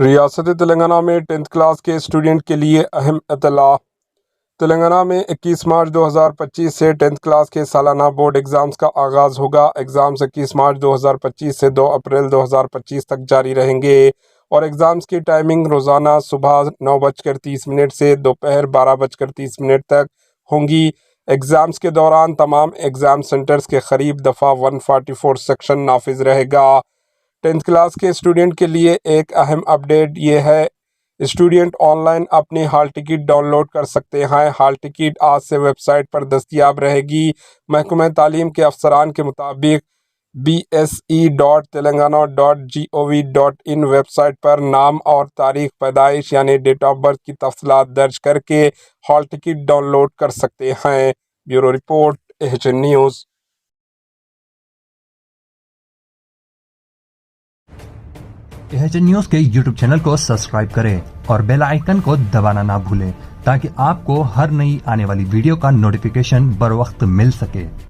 ریاست تلنگانہ میں 10th class کے اسٹوڈنٹ کے لیے اہم اطلاع۔ تلنگانہ میں 21 مارچ 2025 سے 10th کلاس کے سالانہ بورڈ ایگزامز کا آغاز ہوگا۔ ایگزامز 21 مارچ 2025 سے 2 اپریل 2025 تک جاری رہیں گے اور ایگزامز کی ٹائمنگ روزانہ صبح 9:30 سے دوپہر 12:30 تک ہوں گی۔ ایگزامز کے دوران تمام ایگزام سینٹرز کے قریب دفعہ 144 سیکشن نافذ رہے گا۔ 10th کلاس کے اسٹوڈنٹ کے لیے ایک اہم اپڈیٹ یہ ہے، اسٹوڈنٹ آن لائن اپنی ہال ٹکٹ ڈاؤن لوڈ کر سکتے ہیں۔ ہال ٹکٹ آج سے ویب سائٹ پر دستیاب رہے گی۔ محکمہ تعلیم کے افسران کے مطابق bse.telangana.gov.in ویب سائٹ پر نام اور تاریخ پیدائش یعنی ڈیٹ آف برتھ کی تفصیلات درج کر کے ہال ٹکٹ ڈاؤن لوڈ کر سکتے ہیں۔ Bureau report AHN news. AHN news کے YouTube چینل کو سبسکرائب کریں اور بیل آئیکن کو دبانا نہ بھولیں تاکہ آپ کو ہر نئی آنے والی ویڈیو کا نوٹیفیکیشن بر وقت مل سکے۔